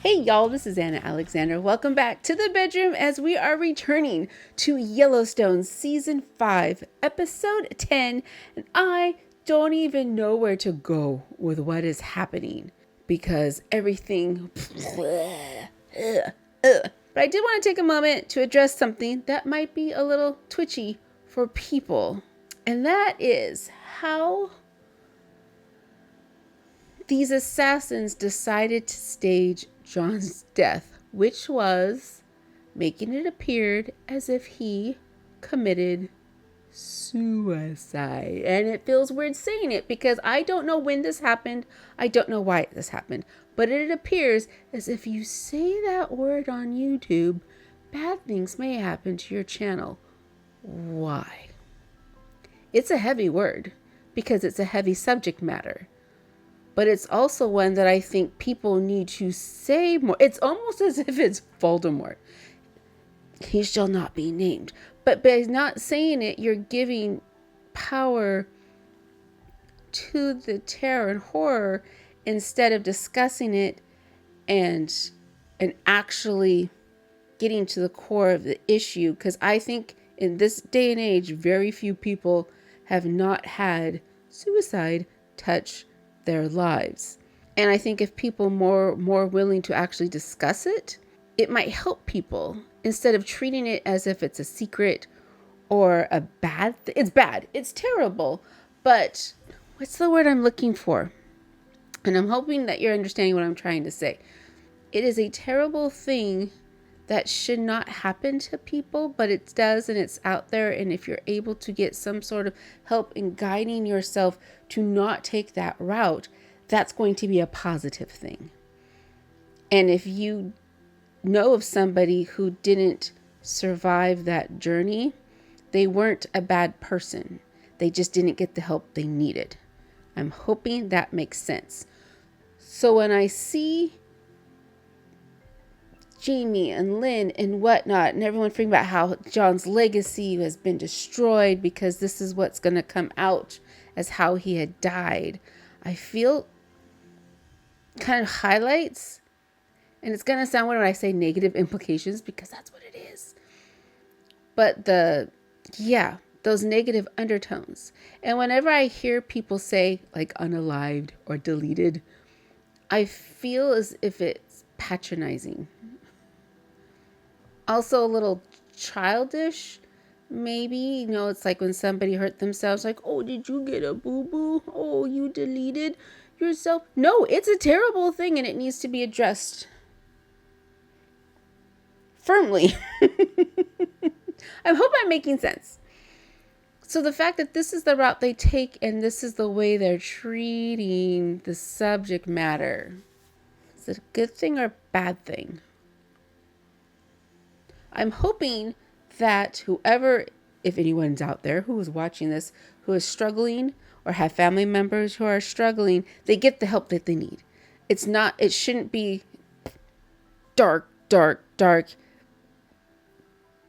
Hey y'all, this is Anna Alexander. Welcome back to the bedroom as we are returning to Yellowstone Season 5, Episode 10, and I don't even know where to go with what is happening because everything... But I did want to take a moment to address something that might be a little twitchy for people, and that is how these assassins decided to stage John's death, which was making it appear as if he committed suicide. And it feels weird saying it because I don't know when this happened. I don't know why this happened. But it appears as if you say that word on YouTube, bad things may happen to your channel. Why? It's a heavy word because it's a heavy subject matter. But it's also one that I think people need to say more. It's almost as if it's Voldemort. He shall not be named. But by not saying it, you're giving power to the terror and horror instead of discussing it and actually getting to the core of the issue. Because I think in this day and age, very few people have not had suicide touch their lives. And I think if people more willing to actually discuss it, it might help people instead of treating it as if it's a secret or a bad thing. It's bad. It's terrible. But what's the word I'm looking for? And I'm hoping that you're understanding what I'm trying to say. It is a terrible thing that should not happen to people, but it does, and it's out there. And if you're able to get some sort of help in guiding yourself to not take that route, that's going to be a positive thing. And if you know of somebody who didn't survive that journey, they weren't a bad person. They just didn't get the help they needed. I'm hoping that makes sense. So when I see Jamie and Lynn and whatnot, and everyone thinking about how John's legacy has been destroyed because this is what's going to come out as how he had died, I feel kind of highlights, and it's going to sound weird when I say negative implications because that's what it is. But those negative undertones. And whenever I hear people say like unalived or deleted, I feel as if it's patronizing. Also a little childish, maybe. It's like when somebody hurt themselves, like, oh, did you get a boo-boo? Oh, you deleted yourself? No, it's a terrible thing and it needs to be addressed firmly. I hope I'm making sense. So the fact that this is the route they take and this is the way they're treating the subject matter, is it a good thing or a bad thing? I'm hoping that whoever, if anyone's out there who is watching this, who is struggling or have family members who are struggling, they get the help that they need. It shouldn't be dark.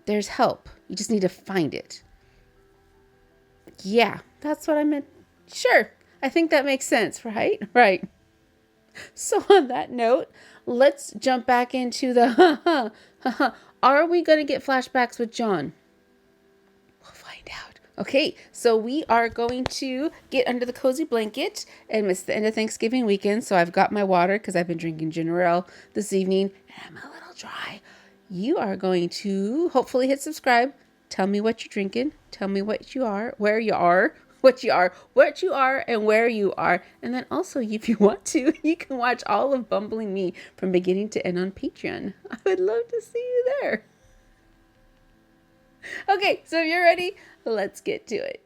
There's help. You just need to find it. Yeah, that's what I meant. Sure. I think that makes sense, right? Right. So on that note, let's jump back into the Are we going to get flashbacks with John? We'll find out. Okay, so we are going to get under the cozy blanket, and it's the end of Thanksgiving weekend, so I've got my water because I've been drinking ginger ale this evening, and I'm a little dry. You are going to hopefully hit subscribe. Tell me what you're drinking. Tell me what you are, where you are, what you are, and where you are. And then also, if you want to, you can watch all of Bumbling Me from beginning to end on Patreon. I would love to see you there. Okay, so if you're ready, let's get to it.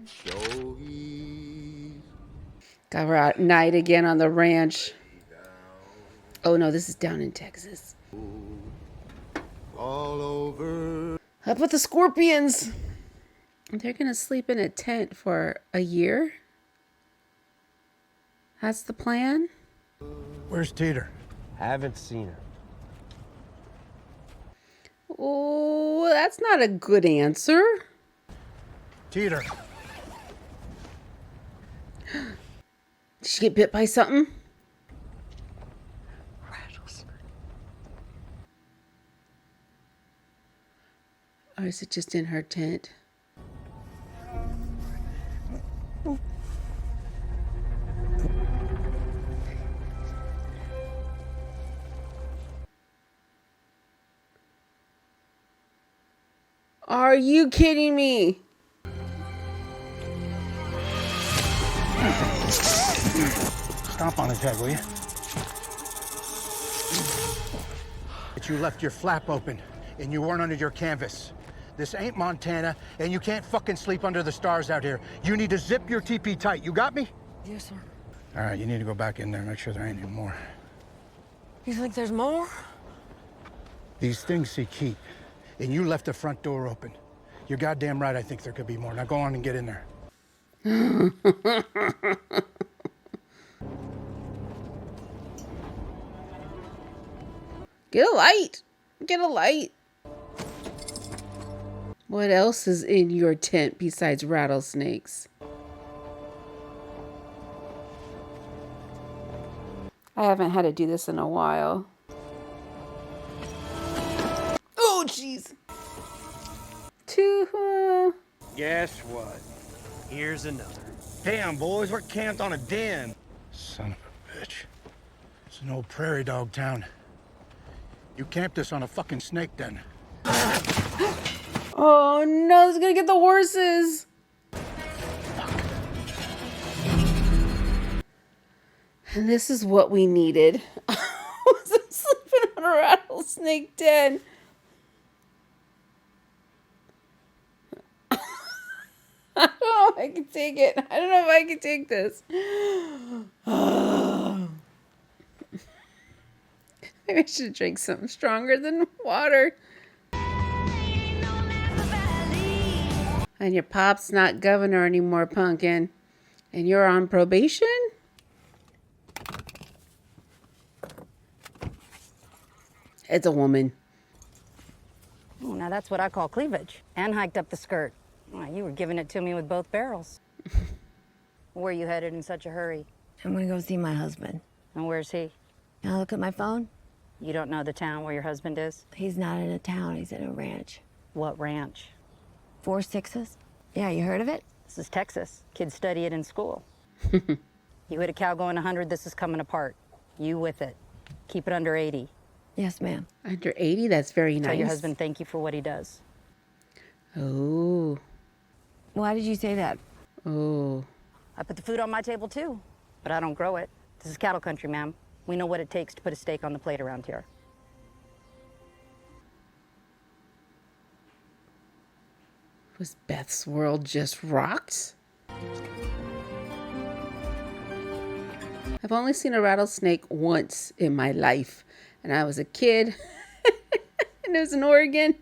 God, we're at night again on the ranch. Oh no, this is down in Texas. All over. Up with the scorpions. They're going to sleep in a tent for a year. That's the plan. Where's Teeter? Haven't seen her. Oh, that's not a good answer. Teeter. Did she get bit by something? Rattlesnake. Or is it just in her tent? Are you kidding me? Stomp on his head, will you? But you left your flap open, and you weren't under your canvas. This ain't Montana, and you can't fucking sleep under the stars out here. You need to zip your teepee tight. You got me? Yes, sir. All right, you need to go back in there and make sure there ain't any more. You think there's more? These things seek heat, and you left the front door open. You're goddamn right, I think there could be more. Now go on and get in there. Get a light. Get a light. What else is in your tent besides rattlesnakes? I haven't had to do this in a while. Oh, jeez. Guess what? Here's another. Damn, boys, we're camped on a den. Son of a bitch. It's an old prairie dog town. You camped us on a fucking snake den. Oh no, it's gonna get the horses. And this is what we needed. I wasn't sleeping on a rattlesnake den. I don't know if I can take it. I don't know if I can take this. Maybe I should drink something stronger than water. And your pop's not governor anymore, Pumpkin. And you're on probation? It's a woman. Oh, now that's what I call cleavage. And hiked up the skirt. Oh, you were giving it to me with both barrels. Where are you headed in such a hurry? I'm gonna go see my husband. And where's he? Can I look at my phone? You don't know the town where your husband is? He's not in a town, he's in a ranch. What ranch? 4 6s? Yeah, you heard of it? This is Texas. Kids study it in school. You hit a cow going 100, this is coming apart. You with it. Keep it under 80. Yes, ma'am. Under 80? That's very nice. Tell your husband thank you for what he does. Oh. Why did you say that? Oh. I put the food on my table too, but I don't grow it. This is cattle country, ma'am. We know what it takes to put a steak on the plate around here. Was Beth's world just rocked? I've only seen a rattlesnake once in my life, and I was a kid, and it was in Oregon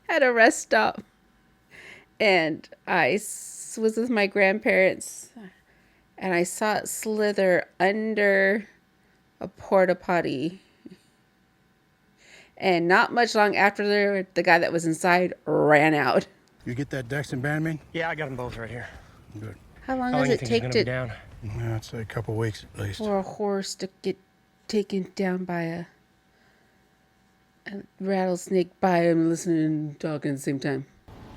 at a rest stop, and I was with my grandparents, and I saw it slither under a porta potty, and not much long after the guy that was inside ran out. You get that Dex and Bandman? Yeah, I got them both right here. Good. How long How long does you it think he's take gonna to be down? Yeah, I'd say a couple weeks at least. for a horse to get taken down by a rattlesnake by him listening and talking at the same time?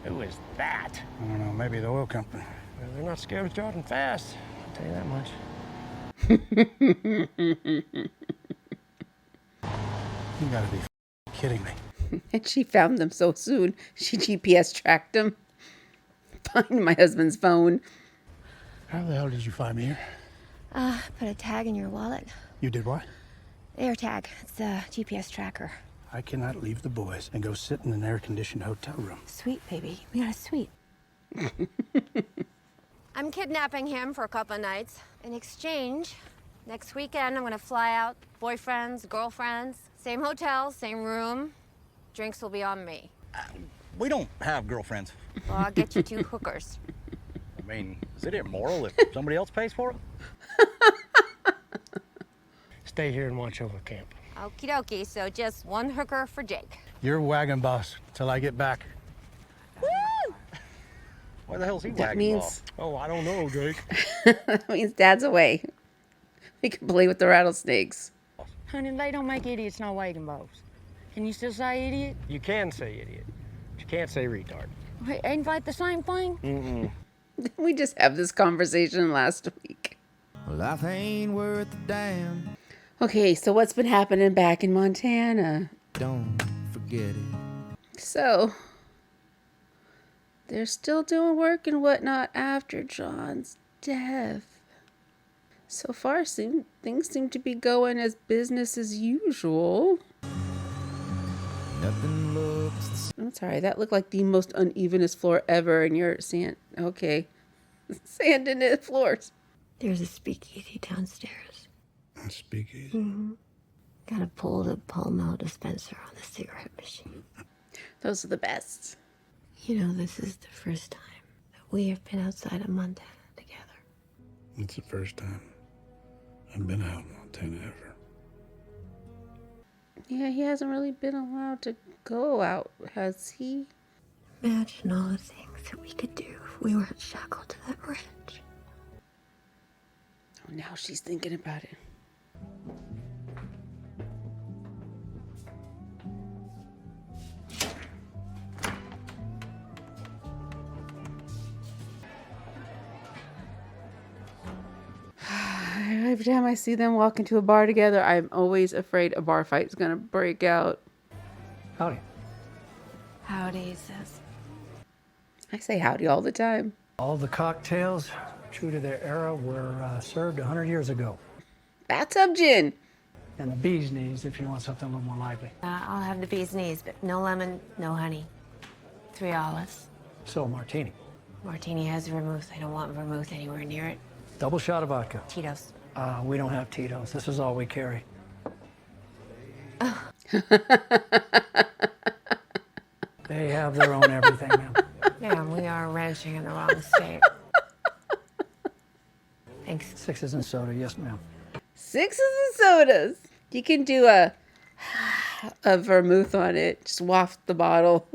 Who is that? I don't know, maybe the oil company. Well, they're not scared of driving fast. I'll tell you that much. You gotta be kidding me. And she found them so soon. She GPS tracked them. Find my husband's phone. How the hell did you find me here? Put a tag in your wallet. You did what? Air tag. It's a GPS tracker. I cannot leave the boys and go sit in an air-conditioned hotel room. Sweet, baby. We got a suite. I'm kidnapping him for a couple of nights. In exchange, next weekend I'm gonna fly out, boyfriends, girlfriends, same hotel, same room. Drinks will be on me. We don't have girlfriends. Well, I'll get you 2 hookers. I mean, is it immoral if somebody else pays for it? Stay here and watch over camp. Okie dokie, so just 1 hooker for Jake. You're wagon boss till I get back. Woo! Why the hell's he That wagging means off? Oh, I don't know, Jake. that means Dad's away. We can play with the rattlesnakes. Honey, they don't make idiots no wagon balls. Can you still say idiot? You can say idiot, but you Can't say retard. Wait, ain't like the same thing? Mm-mm. We just had this conversation last week. Life ain't worth a damn. Okay, so what's been happening back in Montana? Don't forget it. So, they're still doing work and whatnot after John's death. So far, things seem to be going as business as usual. Nothing looks the same. I'm sorry, that looked like the most unevenest floor ever, and you're sand. Okay. Sand in the floors. There's a speakeasy downstairs. A speakeasy? Got a pulled Palmo dispenser on the cigarette machine. Those are the best. You know, this is the first time that we have been outside of Montana together. It's the first time I've been out in Montana ever. Yeah, he hasn't really been allowed to go out, has he? Imagine all the things that we could do if we weren't shackled to that ridge. Oh, now she's thinking about it. Every time I see them walk into a bar together, I'm always afraid a bar fight is going to break out. Howdy. Howdy, he says. I say howdy all the time. All the cocktails, true to their era, were served 100 years ago. Bathtub gin. And the bee's knees, if you want something a little more lively. I'll have the bee's knees, but no lemon, no honey. 3 olives. So, martini. Martini has vermouth. I don't want vermouth anywhere near it. Double shot of vodka. Tito's. We don't have Tito's. This is all we carry. They have their own everything, ma'am. Yeah, we are ranching in the wrong state. Thanks. 6s and soda, yes, ma'am. 6s and sodas. You can do a vermouth on it. Just waft the bottle.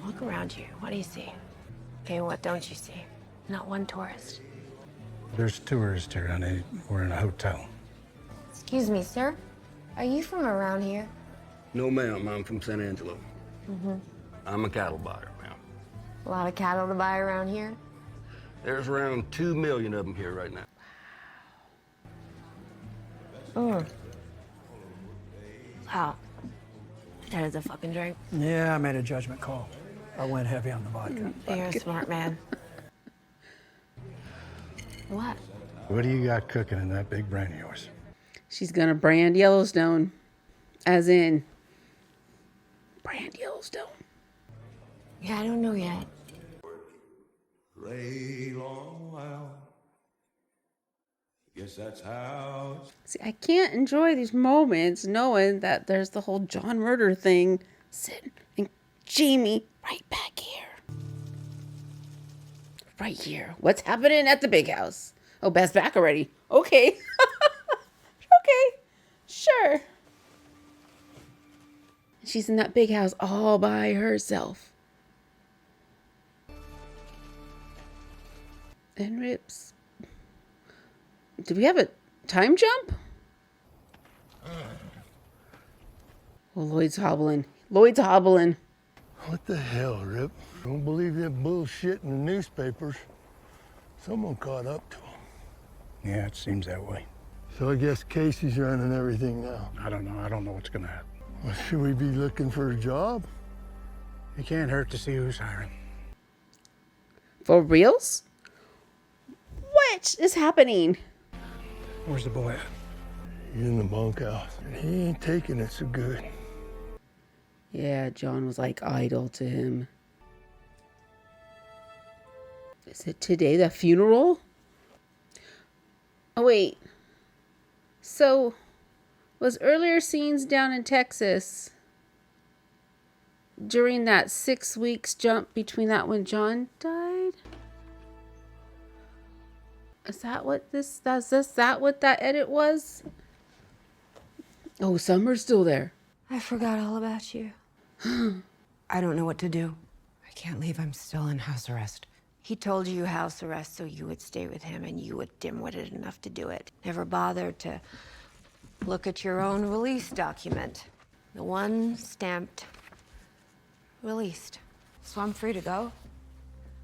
Look around you. What do you see? Okay, what don't you see? Not one tourist. There's tourists here, honey. We're in a hotel. Excuse me, sir. Are you from around here? No, ma'am. I'm from San Angelo. I'm a cattle buyer, ma'am. A lot of cattle to buy around here? There's around 2 million of them here right now. Wow. That is a fucking drink. Yeah, I made a judgment call. I went heavy on the vodka. You're a smart man. What? What do you got cooking in that big brain of yours? She's going to brand Yellowstone. As in, brand Yellowstone. Yeah, I don't know yet. Guess that's how. See, I can't enjoy these moments knowing that there's the whole John murder thing. Sid and Jamie right back here. Right here. What's happening at the big house? Oh, Beth's back already. Okay. Okay. Sure. She's in that big house all by herself. And Rips. Do we have a time jump? Oh, Lloyd's hobbling. Lloyd's hobbling. What the hell, Rip? Don't believe that bullshit in the newspapers. Someone caught up to him. Yeah, it seems that way. So I guess Casey's running everything now. I don't know. I don't know what's going to happen. Well, should we be looking for a job? It can't hurt to see who's hiring. For reals? What is happening? Where's the boy at? He's in the bunkhouse. And he ain't taking it so good. Yeah, John was like idol to him. Is it today, the funeral? Oh, wait. So, was earlier scenes down in Texas during that 6 weeks jump between that when John died? Is that what what that edit was? Oh, Summer's still there. I forgot all about you. I don't know what to do. I can't leave. I'm still in house arrest. He told you house arrest so you would stay with him, and you would dim-witted enough to do it. Never bothered to look at your own release document. The one stamped released. So I'm free to go?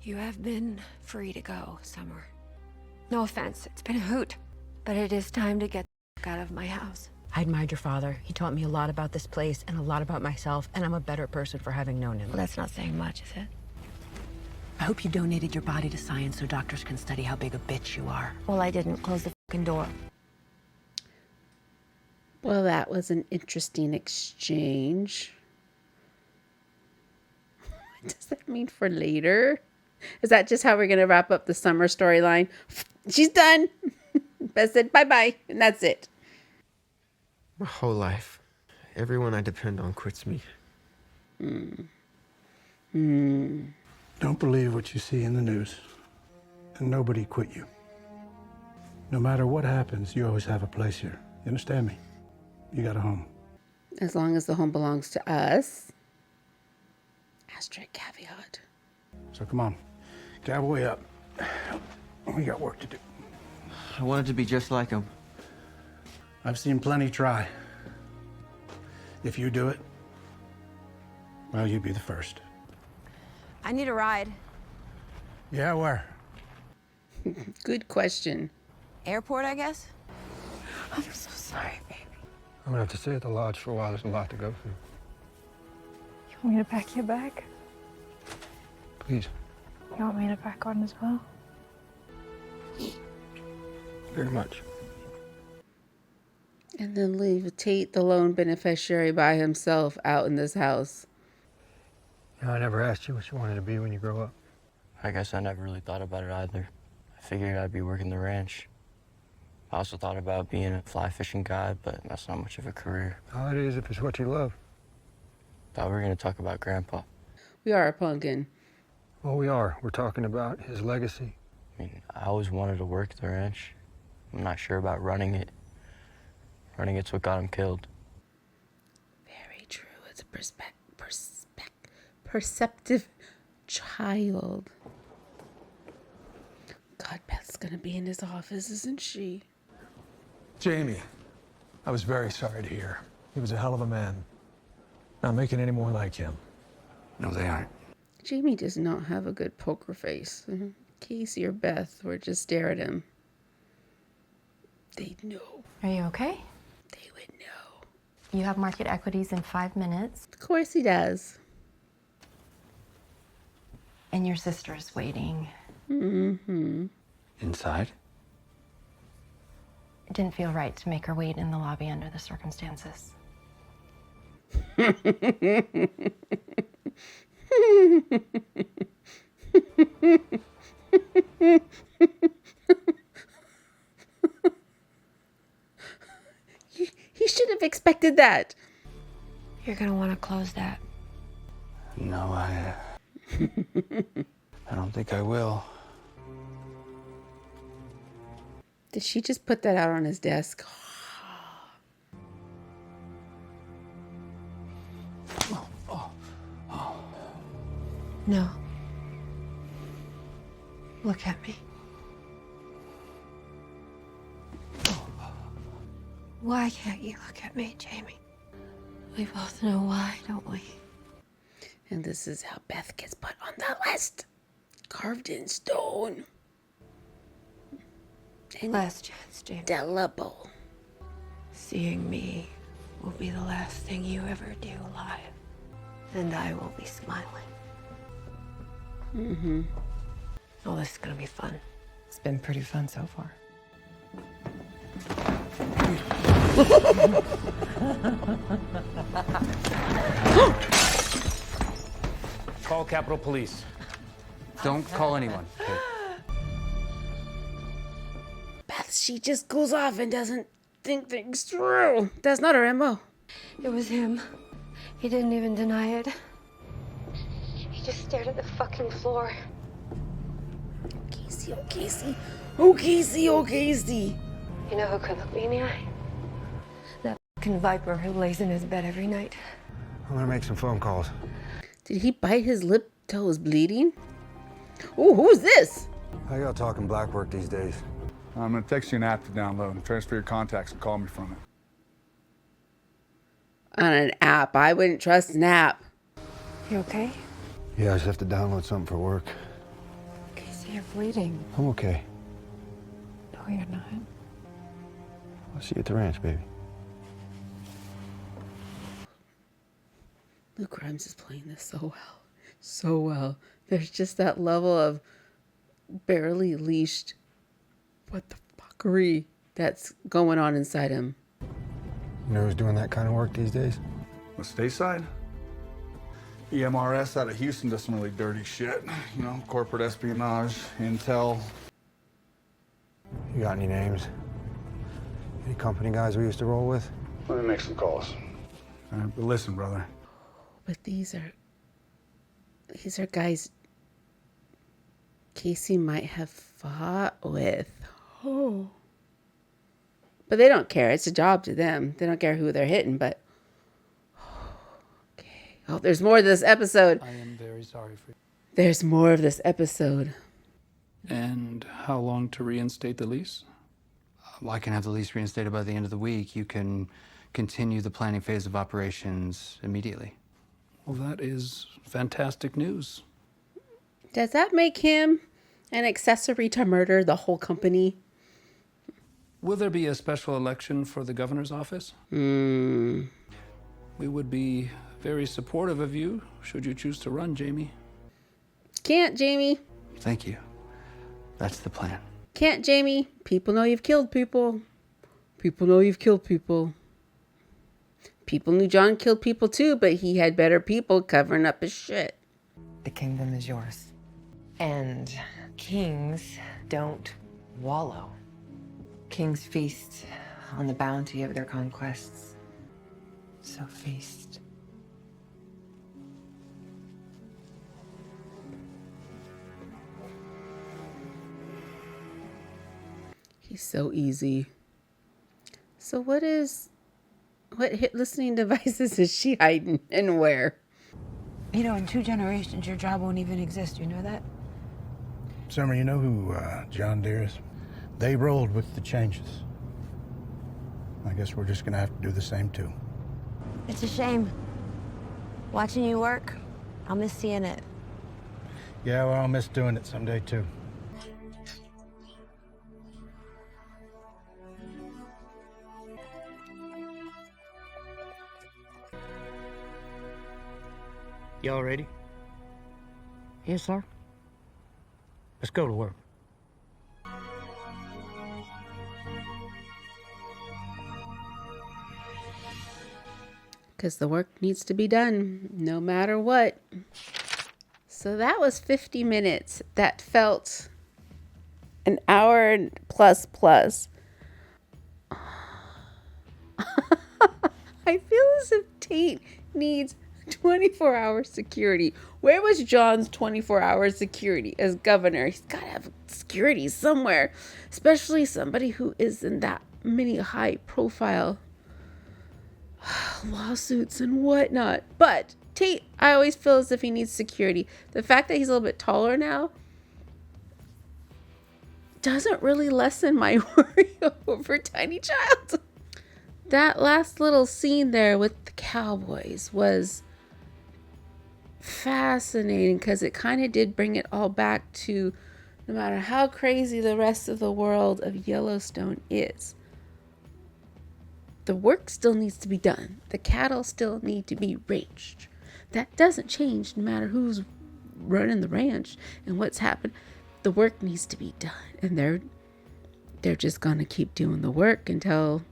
You have been free to go, Summer. No offense, it's been a hoot. But it is time to get the fuck out of my house. I admired your father. He taught me a lot about this place and a lot about myself, and I'm a better person for having known him. Well, that's not saying much, is it? I hope you donated your body to science so doctors can study how big a bitch you are. Well, I didn't close the fucking door. Well, that was an interesting exchange. What does that mean for later? Is that just how we're going to wrap up the Summer storyline? She's done. Beth said bye-bye, and that's it. My whole life, everyone I depend on quits me. Don't believe what you see in the news. And nobody quit you. No matter what happens, you always have a place here. You understand me? You got a home. As long as the home belongs to us. Asterisk caveat. So come on, cowboy up. We got work to do. I wanted to be just like him. I've seen plenty try. If you do it, well, you'd be the first. I need a ride. Yeah, where? Good question. Airport, I guess? I'm so sorry, baby. I'm gonna have to stay at the lodge for a while. There's a lot to go through. You want me to pack your bag? Please. You want me to pack one as well? Very much. And then leave Tate, the lone beneficiary, by himself out in this house. You know, I never asked you what you wanted to be when you grow up. I guess I never really thought about it either. I figured I'd be working the ranch. I also thought about being a fly fishing guide, but that's not much of a career. All it is if it's what you love. Thought we were going to talk about Grandpa. We are a pumpkin. Well, we are. We're talking about his legacy. I mean, I always wanted to work the ranch. I'm not sure about running it. Running it's what got him killed. Very true. It's a perceptive child. God, Beth's gonna be in his office, isn't she? Jamie, I was very sorry to hear. He was a hell of a man. Not making any more like him. No, they aren't. Jamie does not have a good poker face. Casey or Beth were just stare at him. They'd know. Are you okay? They would know. You have market equities in 5 minutes. Of course he does. And your sister is waiting. Mm-hmm. Inside? It didn't feel right to make her wait in the lobby under the circumstances. He should have expected that. You're gonna want to close that. No, I don't think I will. Did she just put that out on his desk? No. Look at me. Why can't you look at me, Jamie? We both know why, don't we? And this is how Beth gets put on the list. Carved in stone. Last chance, Jamie. Indelible. Seeing me will be the last thing you ever do alive. And I will be smiling. Mm-hmm. Oh, this is gonna be fun. It's been pretty fun so far. Call Capitol Police. Don't call anyone. Okay? Beth, she just goes off and doesn't think things through. That's not her MO. It was him. He didn't even deny it. He just stared at the fucking floor. Casey, oh Casey. Oh Casey, oh Casey. You know who could look me in the eye? That fucking viper who lays in his bed every night. I'm gonna make some phone calls. Did he bite his lip till it was bleeding? Oh, who's this? How y'all talking black work these days? I'm gonna text you an app to download and transfer your contacts and call me from it. On an app. I wouldn't trust an app. You okay? Yeah, I just have to download something for work. Casey, you're bleeding. I'm okay. No, you're not. I'll see you at the ranch, baby. Luke Grimes is playing this so well. So well. There's just that level of barely leashed what the fuckery that's going on inside him. You know who's doing that kind of work these days? The stateside? EMRS out of Houston does some really dirty shit. You know, corporate espionage, intel. You got any names? Any company guys we used to roll with? Let me make some calls. But listen, brother. But these are guys Casey might have fought with. Oh. But they don't care. It's a job to them. They don't care who they're hitting, but okay. Oh, there's more of this episode. I am very sorry for you. There's more of this episode. And how long to reinstate the lease? Well, I can have the lease reinstated by the end of the week. You can continue the planning phase of operations immediately. Well, that is fantastic news. Does that make him an accessory to murder the whole company? Will there be a special election for the governor's office? We would be very supportive of you should you choose to run, Jamie. Can't, Jamie. Thank you. That's the plan. Can't, Jamie. People know you've killed people. People know you've killed people. People knew John killed people too, but he had better people covering up his shit. The kingdom is yours. And kings don't wallow. Kings feast on the bounty of their conquests. So feast. He's so easy. So what hit listening devices is she hiding and where? You know, in 2 generations, your job won't even exist. You know that? Summer, you know who John Deere is? They rolled with the changes. I guess we're just gonna have to do the same too. It's a shame. Watching you work, I'll miss seeing it. Yeah, well, I'll miss doing it someday too. Y'all ready? Yes, sir. Let's go to work. Because the work needs to be done, no matter what. So that was 50 minutes. That felt an hour plus. I feel as if Tate needs 24-hour security. Where was John's 24-hour security as governor? He's got to have security somewhere, especially somebody who is in that many high-profile lawsuits and whatnot. But Tate, I always feel as if he needs security. The fact that he's a little bit taller now doesn't really lessen my worry over Tiny Child. That last little scene there with the cowboys was fascinating because it kind of did bring it all back to no matter how crazy the rest of the world of Yellowstone is, the work still needs to be done. The cattle still need to be ranged. That doesn't change no matter who's running the ranch and what's happened. The work needs to be done, and they're just gonna keep doing the work until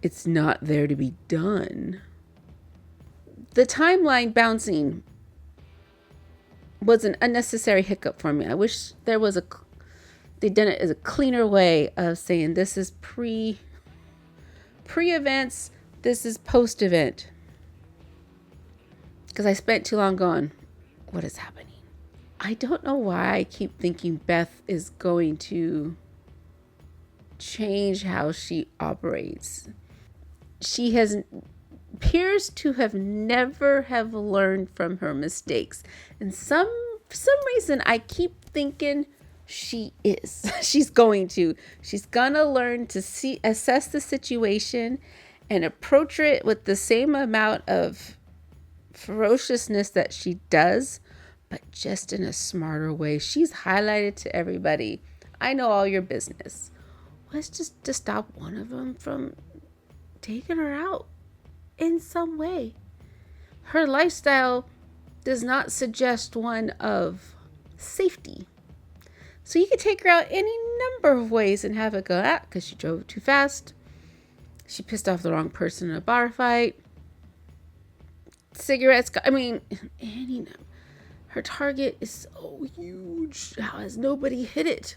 it's not there to be done. The timeline bouncing was an unnecessary hiccup for me. I wish there was they'd done it as a cleaner way of saying this is pre-events, this is post-event. Because I spent too long going, what is happening? I don't know why I keep thinking Beth is going to change how she operates. She appears to have never have learned from her mistakes. And for some reason, I keep thinking she is. She's going to learn to assess the situation and approach it with the same amount of ferociousness that she does, but just in a smarter way. She's highlighted to everybody, I know all your business. What's just to stop one of them from taking her out in some way? Her lifestyle does not suggest one of safety. So you could take her out any number of ways and have it go, because she drove too fast. She pissed off the wrong person in a bar fight. Cigarettes, any number. Her target is so huge. How has nobody hit it?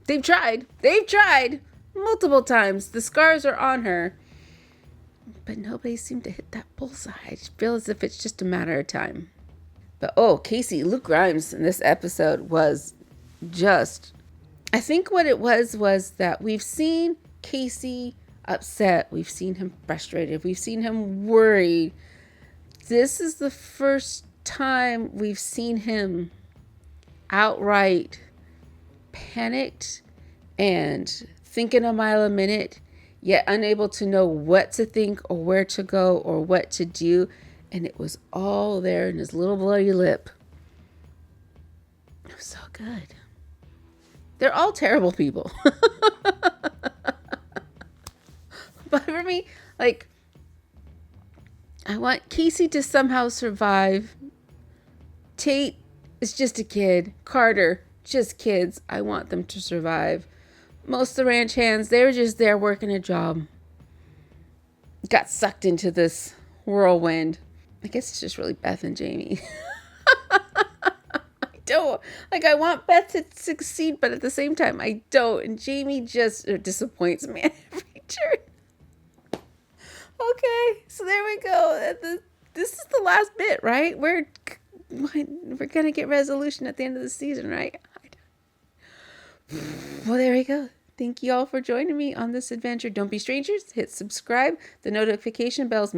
They've tried multiple times. The scars are on her, but nobody seemed to hit that bullseye. I feel as if it's just a matter of time. But Casey, Luke Grimes in this episode was just, I think what it was that we've seen Casey upset. We've seen him frustrated. We've seen him worried. This is the first time we've seen him outright panicked and thinking a mile a minute, yet unable to know what to think or where to go or what to do. And it was all there in his little bloody lip. It was so good. They're all terrible people. But for me, I want Casey to somehow survive. Tate is just a kid. Carter, just kids. I want them to survive. Most of the ranch hands, they were just there working a job. Got sucked into this whirlwind. I guess it's just really Beth and Jamie. I want Beth to succeed, but at the same time, I don't. And Jamie just disappoints me at every turn. Okay, so there we go. This is the last bit, right? We're gonna get resolution at the end of the season, right? Well, there we go. Thank you all for joining me on this adventure. Don't be strangers. Hit subscribe. The notification bells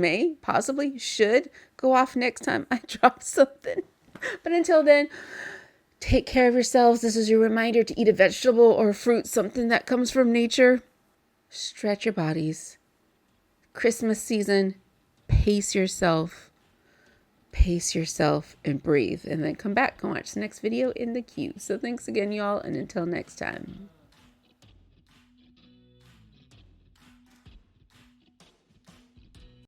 should go off next time I drop something. But until then, take care of yourselves. This is your reminder to eat a vegetable or fruit, something that comes from nature. Stretch your bodies. Christmas season, pace yourself and breathe, and then come back and watch the next video in the queue. So thanks again, y'all, and until next time.